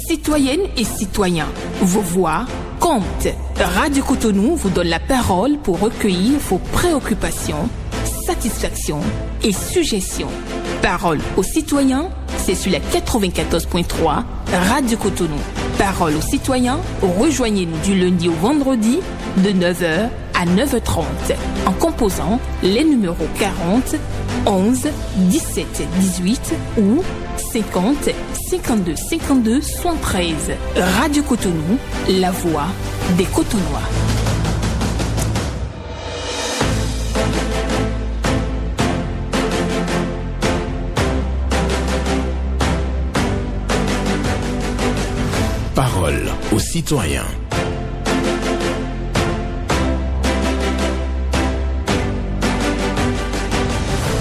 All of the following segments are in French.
Citoyennes et citoyens, vos voix comptent. Radio Cotonou vous donne la parole pour recueillir vos préoccupations, satisfactions et suggestions. Parole aux citoyens, c'est sur la 94.3 Radio Cotonou. Parole aux citoyens, rejoignez-nous du lundi au vendredi de 9h à 9h30 en composant les numéros 40 11 17 18 ou 50 52 52 73. Radio Cotonou, la voix des Cotonois. Parole aux citoyens.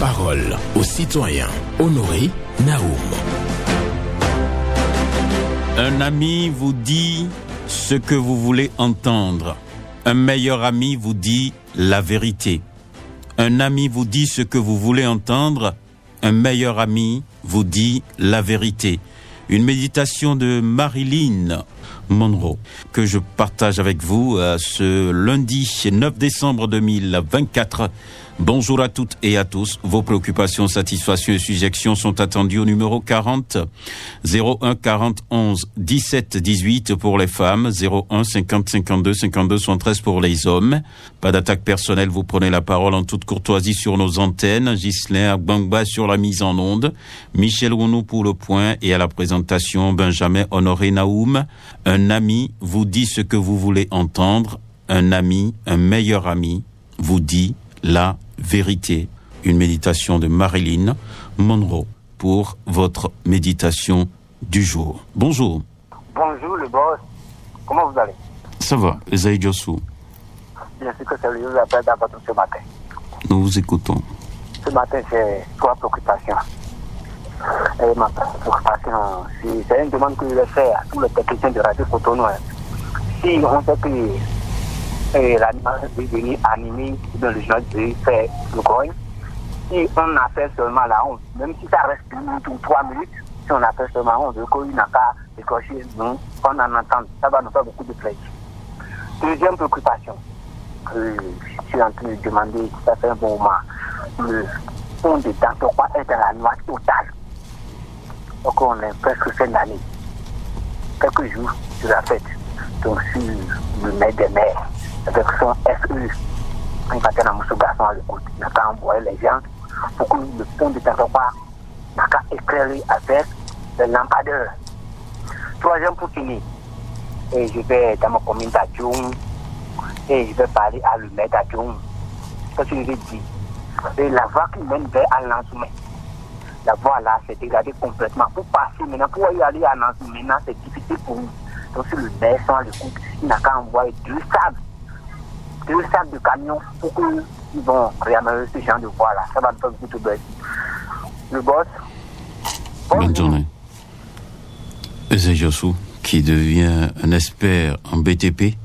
Parole aux citoyens. Honoré Naoum. Un ami vous dit ce que vous voulez entendre. Un meilleur ami vous dit la vérité. Un ami vous dit ce que vous voulez entendre. Un meilleur ami vous dit la vérité. Une méditation de Marilyn Monroe que je partage avec vous ce lundi 9 décembre 2024. Bonjour à toutes et à tous. Vos préoccupations, satisfactions et suggestions sont attendues au numéro 40 01 40 11 17 18 pour les femmes, 01 50 52 52 73 pour les hommes. Pas d'attaque personnelle, vous prenez la parole en toute courtoisie sur nos antennes. Ghislain Agbangba sur la mise en onde, Michel Rounou pour le point et à la présentation Benjamin Honoré Naoum. Un ami vous dit ce que vous voulez entendre. Un ami, un meilleur ami vous dit la vérité. Une méditation de Marilyn Monroe pour votre méditation du jour. Bonjour. Bonjour le boss. Comment vous allez? Ça va, Esaïe Diossou. Bien sûr que c'est le jour d'appel d'abord ce matin. Nous vous écoutons. Ce matin, j'ai trois préoccupations. Et ma préoccupation, c'est une demande que je vais faire à tous les techniciens de Radio Cotonou. Si on sait que l'animal est venu animer dans le journal de faire le grogne. Si on appelle seulement la honte, même si ça reste 2 minutes ou 3 minutes, si on appelle seulement honte, il n'a qu'à décrocher, nous, on en entend, ça va nous faire beaucoup de plaisir. Deuxième préoccupation, que je suis en train de demander, ça fait un bon moment, le pont de Dantopa est dans la noix totale. Donc on est presque fin d'année. Quelques jours de la fête, donc sur le maire des maires. Avec son SE, quand il y a un garçon à l'écoute, il n'a qu'à envoyer les gens pour que le pont de Tantopa n'a qu'à éclairer avec les lampadaires. Troisième pour finir, et je vais dans ma commune d'Adjoum et je vais parler à le maire d'Adjoum. Parce que je l'ai dit, et la voie qui mène vers Al-Nansoumé, la voie là s'est dégradée complètement. Pour passer maintenant, pour y aller à Nansoumé, maintenant c'est difficile pour nous. Donc si le maire sont à l'écoute, il n'a qu'à envoyer 2 sacs de camions pour qu'ils vont réaménager ce genre de voie-là. Ça va nous faire beaucoup de bête. Le boss. Bonne journée. Esaïe Diossou, qui devient un expert en BTP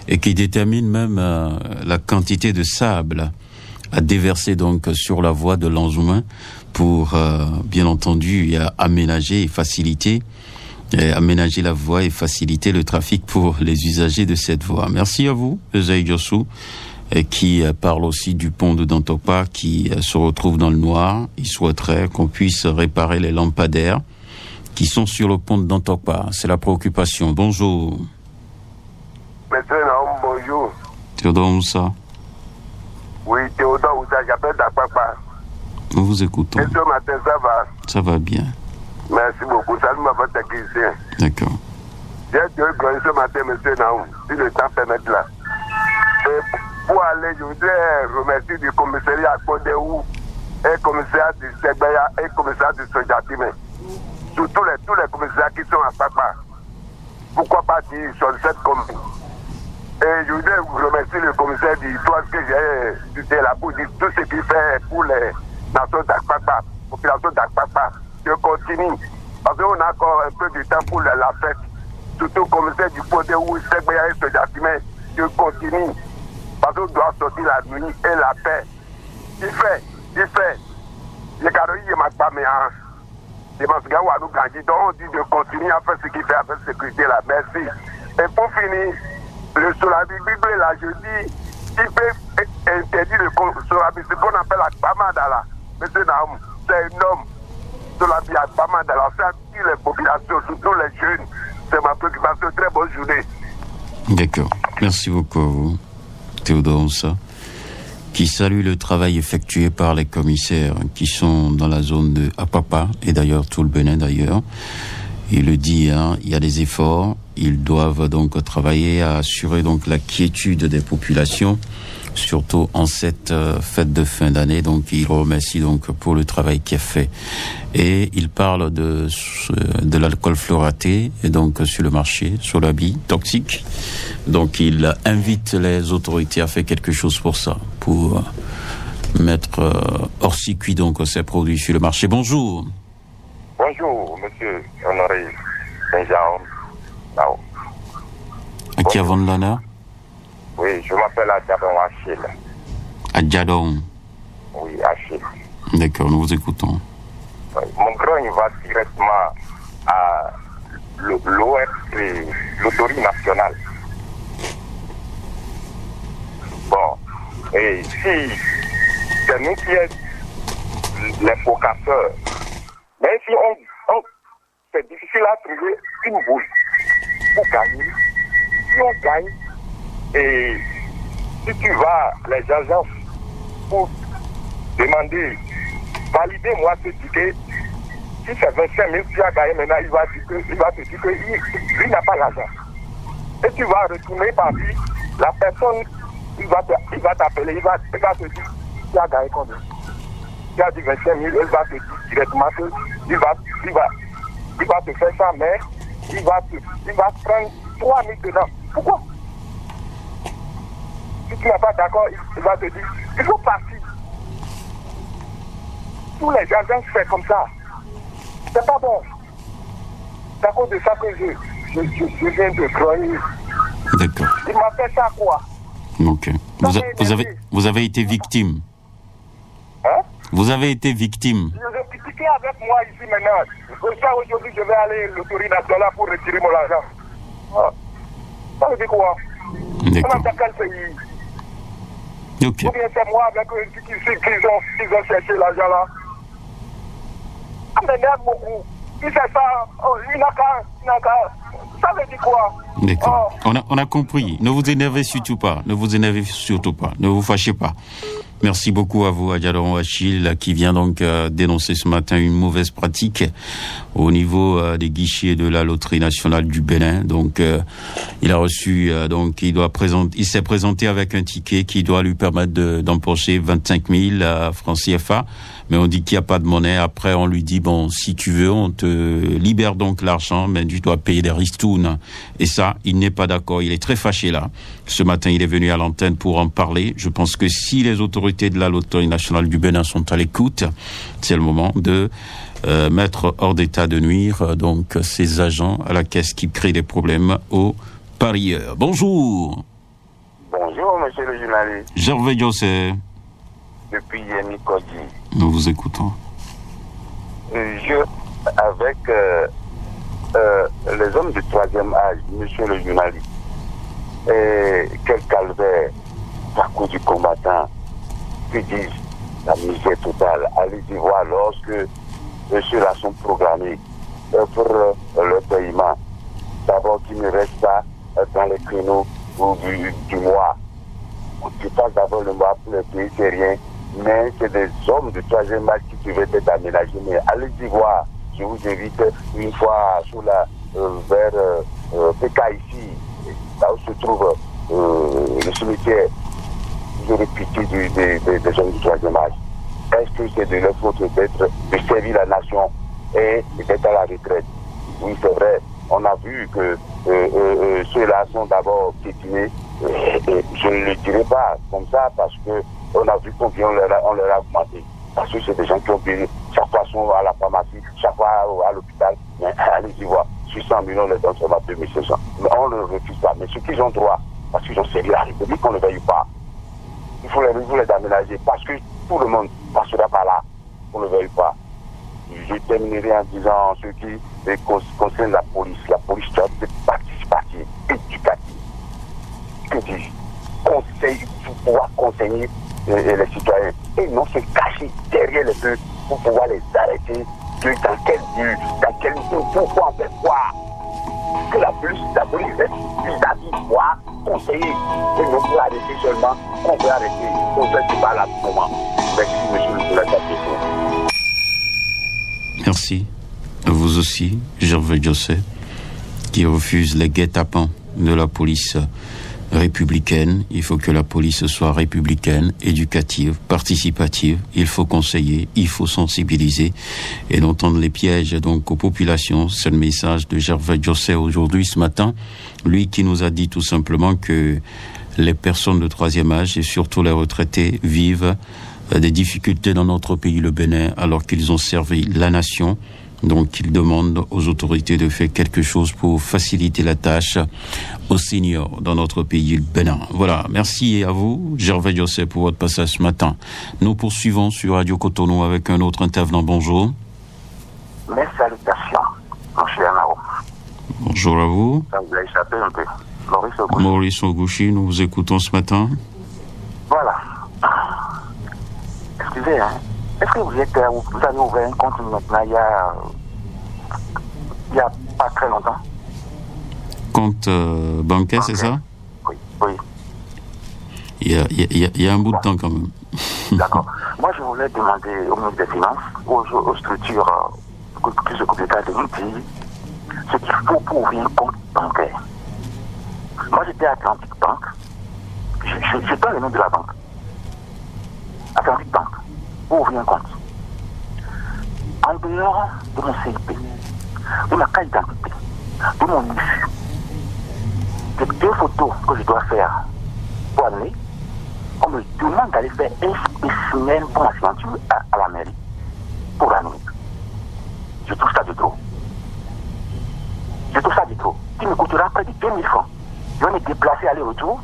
et qui détermine même la quantité de sable à déverser donc sur la voie de Lanzoumin pour, bien entendu, aménager et faciliter aménager la voie et faciliter le trafic pour les usagers de cette voie. Merci à vous, Esaïe Diossou, qui parle aussi du pont de Dantopa qui se retrouve dans le noir. Il souhaiterait qu'on puisse réparer les lampadaires qui sont sur le pont de Dantopa. C'est la préoccupation. Bonjour. Monsieur Naoum, bonjour. Théodore Moussa. Oui, Théodore Moussa, j'appelle d'Akpakpa. Nous vous écoutons. Et ce matin, ça va? Ça va bien. Merci beaucoup. Salut ma votre technicien. D'accord. J'ai dû gagner ce matin, monsieur Naoum, si le temps permet là. Et pour aller, je voudrais remercier du commissariat à Kodéou, et commissariat du Segbaya, et commissariat du Sojatime. Surtout tous les commissariats qui sont à Papa. Pourquoi pas dire sur cette commune? Et je voudrais vous remercier le commissaire du toit que j'ai été là pour dire tout ce qu'il fait pour les nations d'Akpakpa, population d'Akpakpa. Je continue, parce qu'on a encore un peu de temps pour la fête. Surtout le commissaire du Podé où Segbaya et Sojatime, je continue, parce qu'on doit sortir la nuit et la paix. Il fait. Les carottes, il m'a pas mis en. Demasgaou a nous gagné. Donc on dit de continuer à faire ce qu'il fait avec sécurité là. Merci. Et pour finir, le Solabi Bible là, je dis, il peut interdire le Solabi, ce qu'on appelle la Bamadala. Monsieur Naoum, c'est un homme. Solabi à Bamadala, ça attire les populations, surtout les jeunes. C'est ma préoccupation. Très bonne journée. D'accord. Merci beaucoup à vous, Théodore Oussa, qui salue le travail effectué par les commissaires qui sont dans la zone de Apapa et d'ailleurs tout le Bénin d'ailleurs. Il le dit, il y a des efforts. Ils doivent donc travailler à assurer donc la quiétude des populations, surtout en cette fête de fin d'année. Donc, il remercie donc pour le travail qui est fait. Et il parle de l'alcool fluoraté et donc sur le marché, sur l'habit toxique. Donc, il invite les autorités à faire quelque chose pour ça, pour mettre hors circuit donc ces produits sur le marché. Bonjour. Bonjour, monsieur Honoré Benjamin. À qui avant de l'honneur? Oui, je m'appelle Adjadon Achille. Adjadon. Oui, Achille. D'accord, nous vous écoutons. Oui. Mon grand, il va directement à l'autorité nationale. Bon, et si c'est nous qui sommes les focasseurs, mais si c'est difficile à trouver une boule pour gagner. Si on gagne, et si tu vas les agences pour demander, validez-moi ce ticket, si c'est 25 000 tu as gagné maintenant, il va te dire qu'il n'a pas l'argent. Et tu vas retourner par lui, la personne, il va t'appeler, il va te dire, tu as gagné combien? Tu as dit 25 000, il va te dire directement qu'il va te faire ça, mais il va prendre 3 000 dedans. Pourquoi? Si tu n'es pas d'accord, il va te dire, il faut partir. Tous les jardins se font comme ça. C'est pas bon. C'est à cause de ça que je viens de croire. D'accord. Il m'a fait ça quoi? Ok. Vous avez été victime. Hein? Vous avez été victime. Je vais critiquer avec moi ici maintenant. Aujourd'hui, je vais aller à l'autorité nationale pour retirer mon argent. Ah. Ça veut dire quoi? D'accord. On a quel pays? Ok. Ou bien c'est moi avec eux qu'ils ont cherché l'argent là. Ça m'énerve beaucoup. Si c'est ça, il n'a qu'à. Ça veut dire quoi? D'accord. On a compris. Ne vous énervez surtout pas. Ne vous énervez surtout pas. Ne vous fâchez pas. Merci beaucoup à vous, Adjadon Achille, qui vient donc dénoncer ce matin une mauvaise pratique au niveau des guichets de la Loterie nationale du Bénin. Donc, il a reçu, il s'est présenté avec un ticket qui doit lui permettre d'empocher 25 000 francs CFA. Mais on dit qu'il n'y a pas de monnaie. Après, on lui dit, bon, si tu veux, on te libère donc l'argent, mais tu dois payer des ristounes. Et ça, il n'est pas d'accord. Il est très fâché là. Ce matin, il est venu à l'antenne pour en parler. Je pense que si les autorités de la Loterie nationale du Bénin sont à l'écoute, c'est le moment de mettre hors d'état de nuire donc ces agents à la caisse qui créent des problèmes aux parieurs. Bonjour. Bonjour, monsieur le journaliste. Gervais José. Depuis Yemi Kodji. Nous vous écoutons. Avec les hommes du troisième âge, monsieur le journaliste, et quel calvaire, parcours du combattant, qui disent la misère totale. Allez-y voir lorsque ceux-là sont programmés pour le paiement. D'abord qu'ils ne restent pas dans les créneaux du mois. Tu passes d'abord le mois pour le pays, c'est rien. Mais c'est des hommes du troisième âge qui devaient être aménagés. Mais allez-y voir, je vous invite une fois vers PK ici, là où se trouve le cimetière, j'aurais pitié des hommes du troisième âge. Est-ce que c'est de leur faute de servir la nation et d'être à la retraite? Oui, c'est vrai. On a vu que ceux-là sont d'abord piétinés. Je ne le dirai pas comme ça parce que on a vu combien on leur a augmenté. Parce que c'est des gens qui ont payé chaque fois sont à la pharmacie, chaque fois à l'hôpital. Mais allez-y voir, 600 millions, on les donne seulement 2500. Mais on ne le refuse pas. Mais ceux qui ont droit, parce qu'ils ont servi la République, on ne le veuille pas. Il faut les aménager parce que tout le monde passera par là. On ne le veuille pas. je terminerai en disant ce qui concerne la police. La police doit être participative, éducative. Que dis-je? Conseil, pour pouvoir conseiller les citoyens. Et non se cacher derrière les feux pour pouvoir les arrêter. Dans quel but, pourquoi on fait quoi? Que la police reste vis-à-vis, quoi, conseiller. Et non pour arrêter seulement, on peut arrêter. On fait du mal à tout moment. Merci, monsieur le président. Merci. À vous aussi, Gervais Josset, qui refuse les guet-apens de la police républicaine. Il faut que la police soit républicaine, éducative, participative. Il faut conseiller, il faut sensibiliser et non tendre les pièges donc aux populations. C'est le message de Gervais Josset aujourd'hui, ce matin. Lui qui nous a dit tout simplement que les personnes de troisième âge et surtout les retraités vivent des difficultés dans notre pays, le Bénin, alors qu'ils ont servi la nation. Donc, il demande aux autorités de faire quelque chose pour faciliter la tâche aux seniors dans notre pays, le Bénin. Voilà. Merci à vous, Gervais Josset, pour votre passage ce matin. Nous poursuivons sur Radio Cotonou avec un autre intervenant. Bonjour. Mes salutations, mon cher Nao. Bonjour à vous. Ça vous a échappé un peu. Maurice Ogouchi, nous vous écoutons ce matin. Voilà. Excusez, hein. Est-ce que vous avez ouvert un compte maintenant il y a pas très longtemps? Compte bancaire, c'est ça? Oui. Il y a un bout de temps quand même. D'accord. Moi, je voulais demander au ministre des Finances, aux structures qui s'occupent de de nous dire ce qu'il faut pour ouvrir un compte bancaire. Moi, j'étais à Atlantic Bank. Je donne le nom de la banque. Atlantic Bank. Pour ouvrir un compte. En dehors de mon CIP, de ma carte d'identité, de mon IFU, de 2 photos que je dois faire pour amener, on me demande d'aller faire un spécimen pour ma signature à la mairie pour l'année. Je trouve ça de trop. Qui me coûtera près de 2000 francs. Je vais me déplacer aller-retour,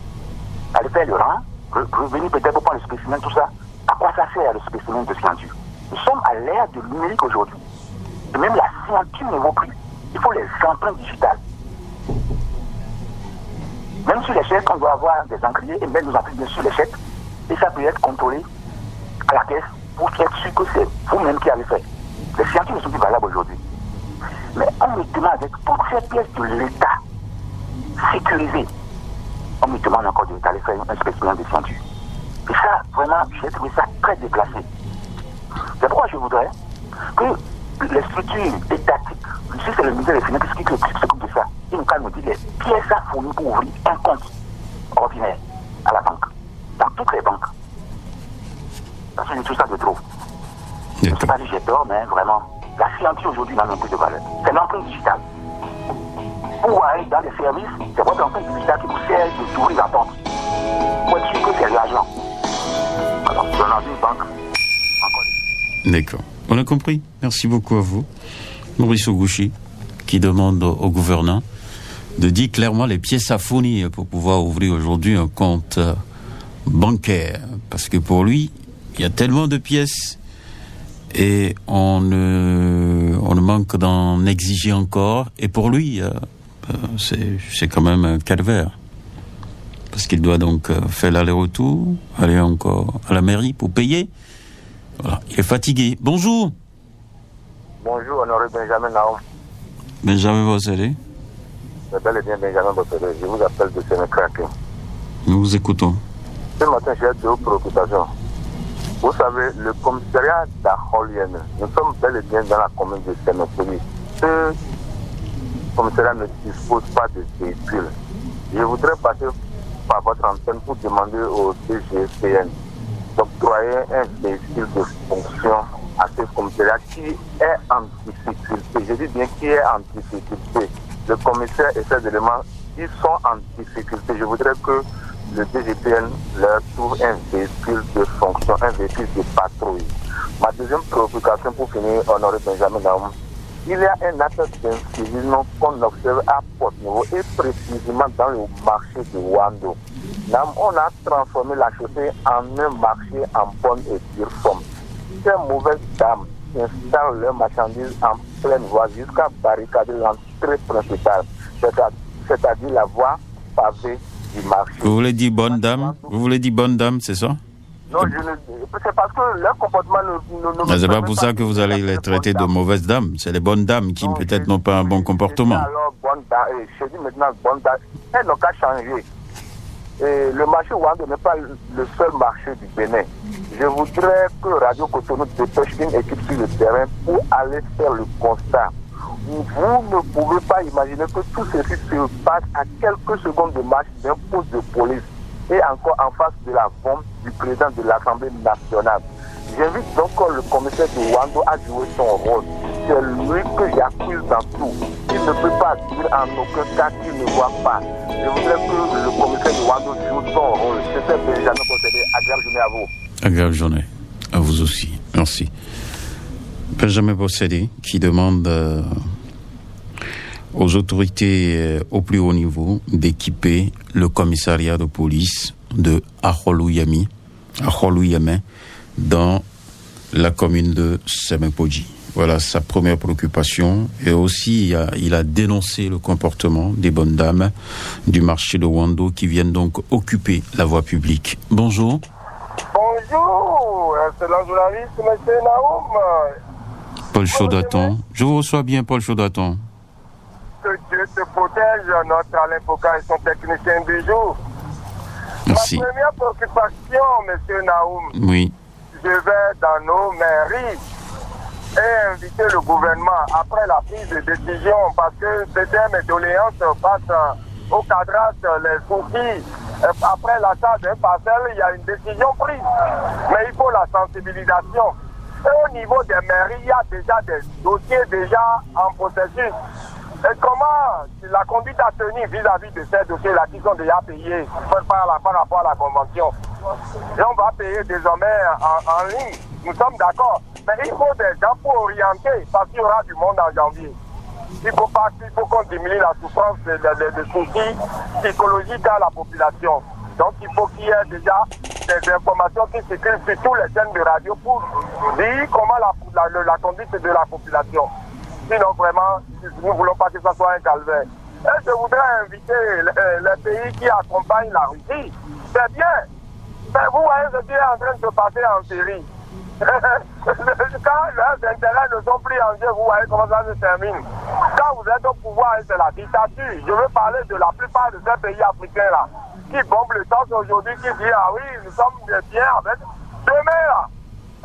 aller faire le rang, revenir peut-être pour prendre le spécimen, tout ça. À quoi ça sert le spécimen de signature? Nous sommes à l'ère du numérique aujourd'hui. Et même la signature ne vaut plus. Il faut les empreintes digitales. Même sur les chèques, on doit avoir des encriers et mettre nos empreintes sur les chèques. Et ça peut être contrôlé à la caisse pour être sûr que c'est vous-même qui avez fait. Les signatures ne sont plus valables aujourd'hui. Mais on me demande avec toutes ces pièces de l'État sécurisées, on me demande encore d'aller faire un spécimen de signature. Et ça, vraiment, j'ai trouvé ça très déplacé. C'est pourquoi je voudrais que les structures étatiques, si c'est le ministère des Finances qui s'occupe de ça, il nous calme dit les pièces à fournir pour ouvrir un compte ordinaire à la banque, dans toutes les banques. Parce que je trouve ça de trop. Je ne sais pas si j'ai tort, mais vraiment, la signature aujourd'hui n'a même plus de valeur. C'est l'empreinte digitale. Pour aller dans les services, c'est votre empreinte digitale qui vous sert d'ouvrir la porte. Pour être sûr que c'est l'argent. Alors, dans une banque, encore. D'accord. On a compris. Merci beaucoup à vous. Maurice Ogouchi, qui demande au gouverneur de dire clairement les pièces à fournir pour pouvoir ouvrir aujourd'hui un compte bancaire. Parce que pour lui, il y a tellement de pièces et on ne manque d'en exiger encore. Et pour lui, c'est quand même un calvaire. Parce qu'il doit donc faire l'aller-retour, aller encore à la mairie pour payer. Voilà, il est fatigué. Bonjour. Bonjour, honoré Benjamin Naoum. Benjamin Bossélé. C'est bel et bien Benjamin Bossélé. Je vous appelle de Sénécraquin. Nous vous écoutons. Ce matin, j'ai 2 préoccupations. Vous savez, le commissariat d'Aholienne, nous sommes bel et bien dans la commune de Sénécraquin. Ce commissariat ne dispose pas de véhicules. Je voudrais passer par votre antenne pour demander au DGPN d'octroyer un véhicule de fonction à ce commissariat qui est en difficulté. Je dis bien qui est en difficulté. Le commissaire et ses éléments, ils sont en difficulté. Je voudrais que le DGPN leur trouve un véhicule de fonction, un véhicule de patrouille. Ma deuxième préoccupation pour finir, honoré Benjamin Naoum, il y a un acte d'incivisme qu'on observe à Port-Nouveau et précisément dans le marché de Wando. On a transformé la chaussée en un marché en bonne et dure forme. Ces mauvaises dames installent leurs marchandises en pleine voie jusqu'à barricader l'entrée principale, c'est-à-dire la voie pavée du marché. Vous voulez dire bonne dame? Vous voulez dire bonne dame, c'est ça? Non, c'est parce que leur comportement ne c'est pas pour ça que vous allez les traiter de mauvaises dames. C'est les bonnes dames qui peut-être n'ont pas un bon comportement. Alors, bonne dame, je dis maintenant bonne dame, elles n'ont qu'à changer. Et le marché Wando n'est pas le seul marché du Bénin. Je voudrais que Radio Cotonou dépêche une équipe sur le terrain pour aller faire le constat. Vous ne pouvez pas imaginer que tout ceci se passe à quelques secondes de marche d'un poste de police et encore en face de la bombe du président de l'Assemblée nationale. J'invite donc le commissaire de Wando à jouer son rôle. C'est lui que j'accuse dans tout. Il ne peut pas dire en aucun cas qu'il ne voit pas. Je voudrais que le commissaire de Wando joue son rôle. C'était Benjamin Possédé. Agréable journée à vous. Agréable journée à vous aussi. Merci. Benjamin Possédé qui demande aux autorités au plus haut niveau d'équiper le commissariat de police de Aholouyami dans la commune de Semepoji. Voilà sa première préoccupation. Et aussi, il a dénoncé le comportement des bonnes dames du marché de Wando qui viennent donc occuper la voie publique. Bonjour. Bonjour, excellent journaliste, M. Naoum. Paul Chaudaton. Je vous reçois bien, Paul Chaudaton. Que Dieu te protège, notre Alain Foucault et son technicien du jour. Merci. Ma première préoccupation, M. Naoum. Oui. Je vais dans nos mairies et inviter le gouvernement après la prise de décision, parce que c'était mes doléances face au cadrage, les soucis. Après l'achat d'un parcelle, il y a une décision prise. Mais il faut la sensibilisation. Et au niveau des mairies, il y a déjà des dossiers déjà en processus. Et comment la conduite à tenir vis-à-vis de ces dossiers-là qui sont déjà payés par rapport à la convention. Et on va payer désormais en ligne. Nous sommes d'accord. Mais il faut des gens pour orienter, parce qu'il y aura du monde en janvier. Il faut qu'on diminue la souffrance des soucis psychologiques à la population. Donc il faut qu'il y ait déjà des informations qui circulent sur tous les chaînes de radio pour dire comment la conduite de la population. Sinon vraiment, nous ne voulons pas que ça soit un calvaire. Et je voudrais inviter les pays qui accompagnent la Russie. C'est bien. Mais vous voyez ce qui est en train de se passer en Syrie. Quand leurs intérêts ne sont plus en jeu, vous voyez comment ça se termine. Quand vous êtes au pouvoir, c'est la dictature. Je veux parler de la plupart de ces pays africains-là, qui bombent le torse aujourd'hui, qui disent, ah oui, nous sommes bien avec demain là.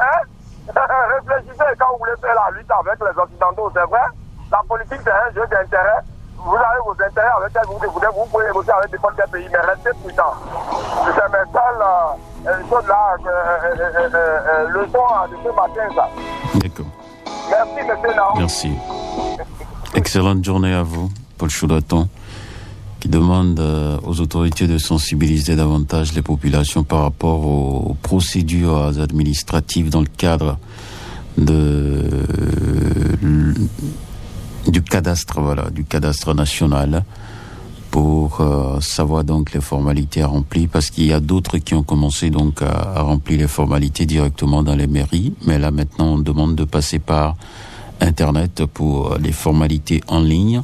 Hein? Réfléchissez quand vous voulez faire la lutte avec les Occidentaux, c'est vrai. La politique, c'est un jeu d'intérêt. Vous avez vos intérêts avec lesquels vous pouvez négocier avec n'importe quel pays, mais restez prudents. C'est mes seules choses là, leçons de ce matin, ça. D'accord. Merci, M. Naoum. Merci. Excellente journée à vous, Paul Chaudaton, qui demande aux autorités de sensibiliser davantage les populations par rapport aux procédures administratives dans le cadre du cadastre national, pour savoir donc les formalités à remplir, parce qu'il y a d'autres qui ont commencé donc à remplir les formalités directement dans les mairies, mais là maintenant on demande de passer par Internet pour les formalités en ligne.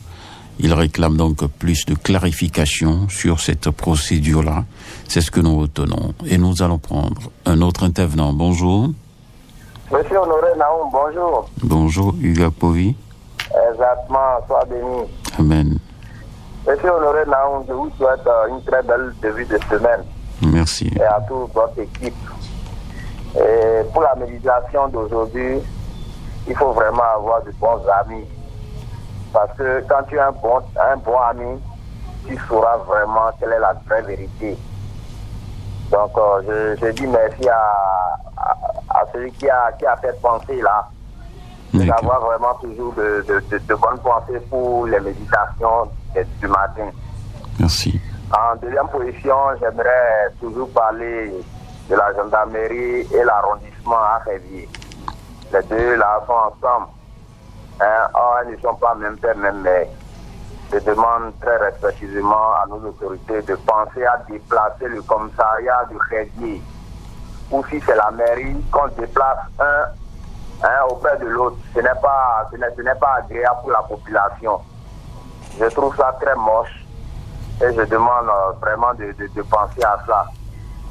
Ils réclament donc plus de clarification sur cette procédure-là. C'est ce que nous retenons. Et nous allons prendre un autre intervenant. Bonjour. Monsieur Honoré Naoum, bonjour. Bonjour, Hugo Povi. Exactement, sois béni. Amen. Monsieur Honoré Naoum, je vous souhaite une très belle début de semaine. Merci. Et à toute votre équipe. Et pour la méditation d'aujourd'hui, il faut vraiment avoir de bons amis. Parce que quand tu as un bon ami, tu sauras vraiment quelle est la vraie vérité. Donc, je dis merci à celui qui a fait penser là. D'avoir vraiment toujours de bonnes pensées pour les méditations du matin. Merci. En deuxième position, j'aimerais toujours parler de la gendarmerie et l'arrondissement à Révier. Les deux là sont ensemble. Ils ne sont pas même père, même mère. Je demande très respectueusement à nos autorités de penser à déplacer le commissariat de Révier. Ou si c'est la mairie, qu'on déplace un auprès de l'autre, ce n'est pas agréable pour la population. Je trouve ça très moche et je demande vraiment de penser à ça.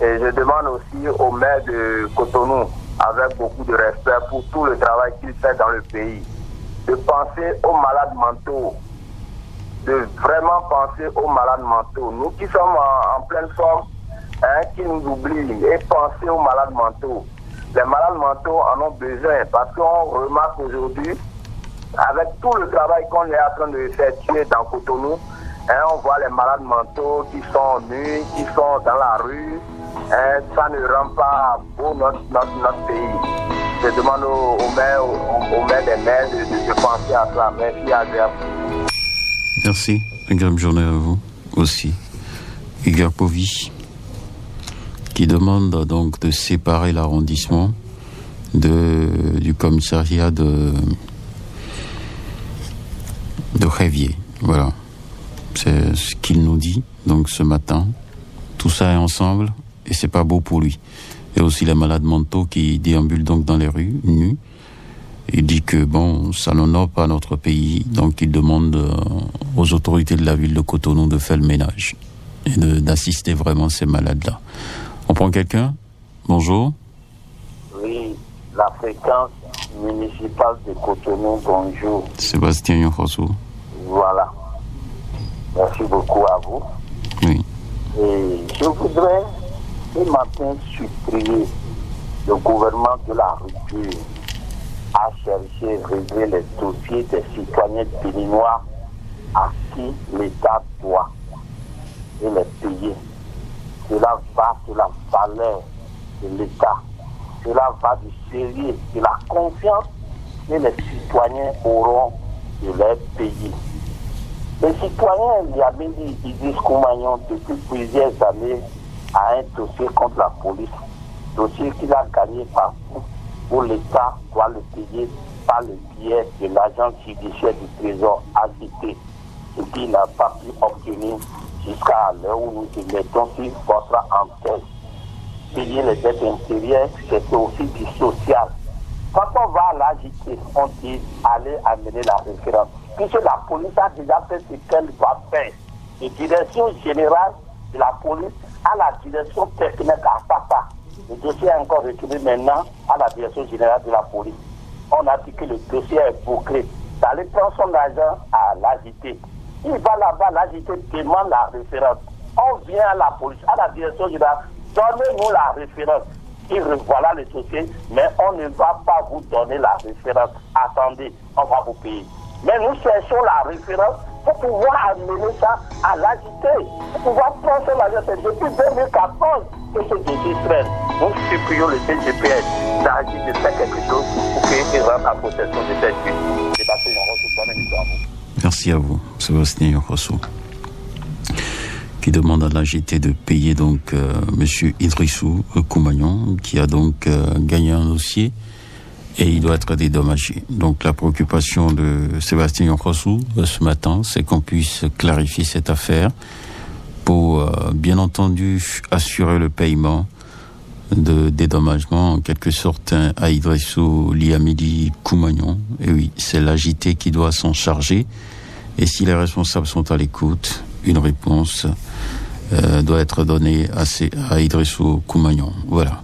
Et je demande aussi au maire de Cotonou, avec beaucoup de respect pour tout le travail qu'il fait dans le pays, de penser aux malades mentaux, de vraiment penser aux malades mentaux. Nous qui sommes en pleine forme, qui nous oublient, et penser aux malades mentaux. Les malades mentaux en ont besoin parce qu'on remarque aujourd'hui, avec tout le travail qu'on est en train de effectuer dans Cotonou, on voit les malades mentaux qui sont nus, qui sont dans la rue. Ça ne rend pas beau notre pays. Je demande au maire des maires de penser à ça. Merci, agréable. Merci. Agréable journée à vous aussi. Igor Povy, qui demande donc de séparer l'arrondissement du commissariat de Révier. Voilà. C'est ce qu'il nous dit donc ce matin. Tout ça est ensemble et c'est pas beau pour lui. Et aussi les malades mentaux qui déambulent donc dans les rues, nus. Il dit que bon, ça n'honore pas notre pays, donc il demande aux autorités de la ville de Cotonou de faire le ménage et d'assister vraiment ces malades-là. On prend quelqu'un? Bonjour. Oui, la fréquence municipale de Cotonou, bonjour. Sébastien Yonfosso. Voilà. Merci beaucoup à vous. Oui. Et je voudrais ce matin supplier le gouvernement de la rupture à chercher à régler les dossiers des citoyens béninois à qui l'État doit et les payer. Cela va de la valeur de l'État. Cela va du sérieux, de la confiance que les citoyens auront de leur pays. Les citoyens, Liamini Idriss Koumagnon, depuis plusieurs années, a un dossier contre la police. Dossier qu'il a gagné partout, où l'État doit le payer par le biais de l'agent judiciaire du Trésor ACT, ce qu'il n'a pas pu obtenir jusqu'à l'heure où nous émettons sur votre antenne. Payer les dettes intérieures, c'est aussi du social. Quand on va à l'agiter, on dit allez amener la référence. Puisque la police a déjà fait ce qu'elle doit faire. La direction générale de la police à la direction technique à Papa. Le dossier est encore reculé maintenant à la direction générale de la police. On a dit que le dossier est bouclé. D'aller prendre son argent à l'agité. Il va là-bas, l'agité demande la référence. On vient à la police, à la direction générale, donnez-nous la référence. Et voilà le dossier, mais on ne va pas vous donner la référence. Attendez, on va vous payer. Mais nous cherchons la référence pour pouvoir amener ça à l'agité, pour pouvoir prendre son argent. C'est depuis 2014 que ce dossier traîne. Nous supplions le CGPS d'agir, de faire quelque chose pour qu'il rentre en possession de cette vie. Sébastien Yonfosso, bonne émission à vous. Merci à vous, Sébastien Yonfosso, qui demande à l'AGT de payer donc Monsieur Idrissou Koumagnon, qui a donc gagné un dossier et il doit être dédommagé. Donc la préoccupation de Sébastien Yonfosso ce matin, c'est qu'on puisse clarifier cette affaire pour bien entendu assurer le paiement de dédommagement en quelque sorte à Idrissou Liamidi Koumagnon. Et oui, c'est l'AGT qui doit s'en charger. Et si les responsables sont à l'écoute, une réponse doit être donnée à Idrissou Koumagnon. Voilà.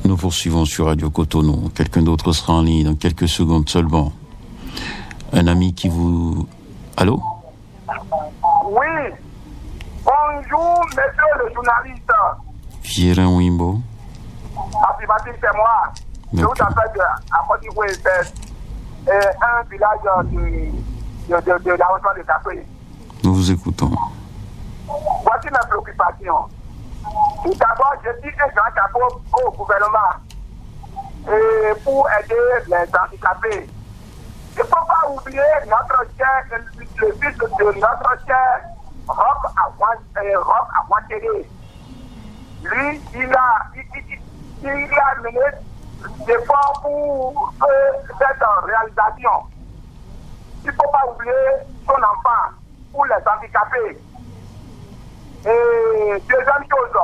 Nous poursuivons sur Radio Cotonou. Quelqu'un d'autre sera en ligne dans quelques secondes seulement. Un ami qui vous... Allô? Oui. Bonjour, monsieur le journaliste. Vierin Wimbo. Affirmatif, c'est moi. Je vous appelle à Côte d'Ivoire, un village de l'arrondissement de Café. Nous vous écoutons. Voici ma préoccupation. Tout d'abord, je dis un grand chapeau au gouvernement pour aider les handicapés. Il ne faut pas oublier notre cher, le fils de notre cher Roch Aguantéré. Lui, il a mené des efforts pour cette réalisation. Il ne faut pas oublier son enfant pour les handicapés. Et deuxième chose,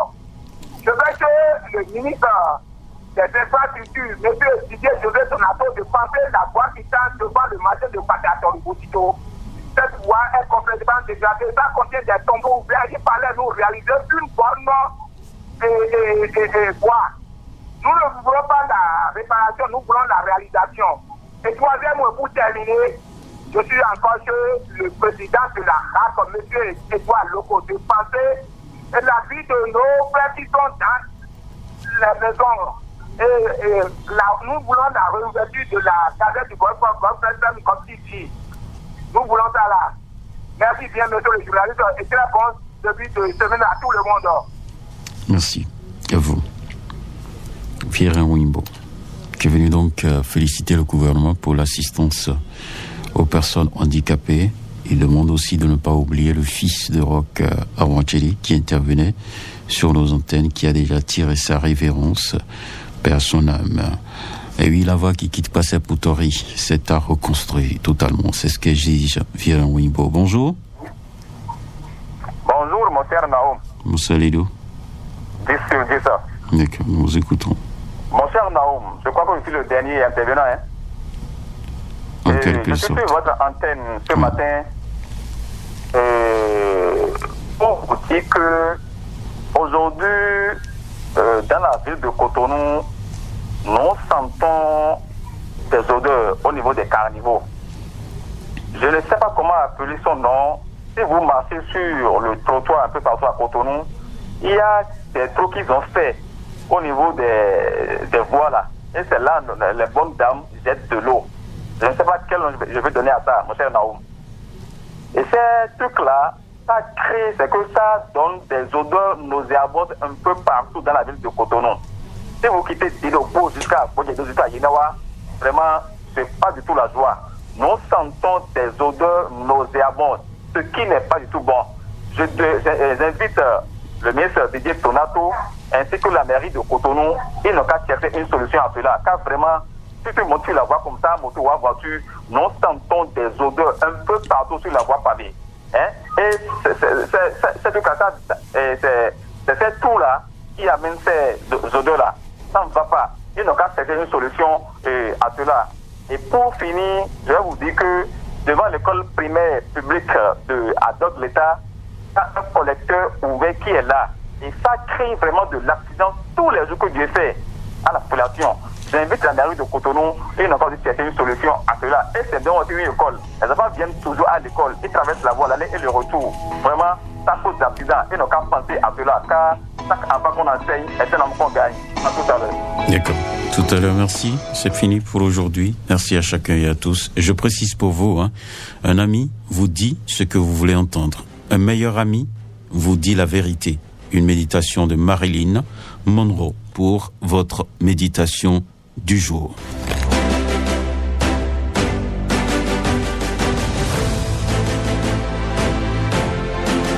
je veux que le ministre des infrastructures, M. Didier José Donato, de penser la voie qui tente devant le marché de Pataton-Boutito. Cette voie est complètement dégradée. Ça contient des tombeaux ouverts. Il fallait nous réaliser une bonne voie. Nous ne voulons pas la réparation, nous voulons la réalisation. Et troisième, pour terminer, je suis encore chez le président de la RAC, M. Edouard Loco, de penser la vie de nos frères qui sont dans les maisons. Nous voulons la réouverture de la gazette du Golfe comme ici. Nous voulons ça là. Merci bien, monsieur le journaliste. Et très bon début de semaine à tout le monde. Merci. À vous. Pierre Wimbo, qui est venu donc féliciter le gouvernement pour l'assistance aux personnes handicapées. Il demande aussi de ne pas oublier le fils de Roch Awancheli qui intervenait sur nos antennes, qui a déjà tiré sa révérence, paix à son âme. Et oui, la voie qui quitte pas ses Poutori, c'est à reconstruire totalement. C'est ce que j'ai Pierre Wimbo. Bonjour. Bonjour, mon cher Naoum. Bonsoir, Lido. 10 sur 10. D'accord, nous vous écoutons. Mon cher Naoum, je crois que je suis le dernier intervenant. En quelque je suis sorte. sur votre antenne ce matin pour vous dire que aujourd'hui, dans la ville de Cotonou, nous sentons des odeurs au niveau des carnivores. Je ne sais pas comment appeler son nom. Si vous marchez sur le trottoir un peu partout à Cotonou, il y a des trous qu'ils ont fait au niveau des voies là. Et c'est là les bonnes dames jettent de l'eau. Je ne sais pas quel nom je vais donner à ça, mon cher Naoum. Et ces trucs-là, ça crée, c'est que ça donne des odeurs nauséabondes un peu partout dans la ville de Cotonou. Si vous quittez Didopo jusqu'à Yinawa, vraiment, c'est pas du tout la joie. Nous sentons des odeurs nauséabondes, ce qui n'est pas du tout bon. J'invite le ministre Didier Donato ainsi que la mairie de Cotonou, ils n'ont qu'à chercher une solution à cela. Car vraiment, si tu montes sur la voie comme ça, moto ou voiture, nous sentons des odeurs un peu partout sur la voie pavée. Et c'est tout là qui amène ces odeurs-là. Ça ne va pas. Ils n'ont qu'à chercher une solution à cela. Et pour finir, je vais vous dire que devant l'école primaire publique de Adog l'État, il y a un collecteur ouvert qui est là. Et ça crée vraiment de l'accident tous les jours que Dieu fait à la population. J'invite la mairie de Cotonou, ils n'ont pas dû chercher une solution à cela. Et c'est donc une école. Les enfants viennent toujours à l'école. Ils traversent la voie, l'aller et le retour. Vraiment, ça cause d'accident. Ils n'ont qu'à penser à cela. Car chaque enfant qu'on enseigne est un homme qu'on gagne. À tout à l'heure. D'accord. Tout à l'heure, merci. C'est fini pour aujourd'hui. Merci à chacun et à tous. Et je précise pour vous, un ami vous dit ce que vous voulez entendre. Un meilleur ami vous dit la vérité. Une méditation de Marilyn Monroe pour votre méditation du jour.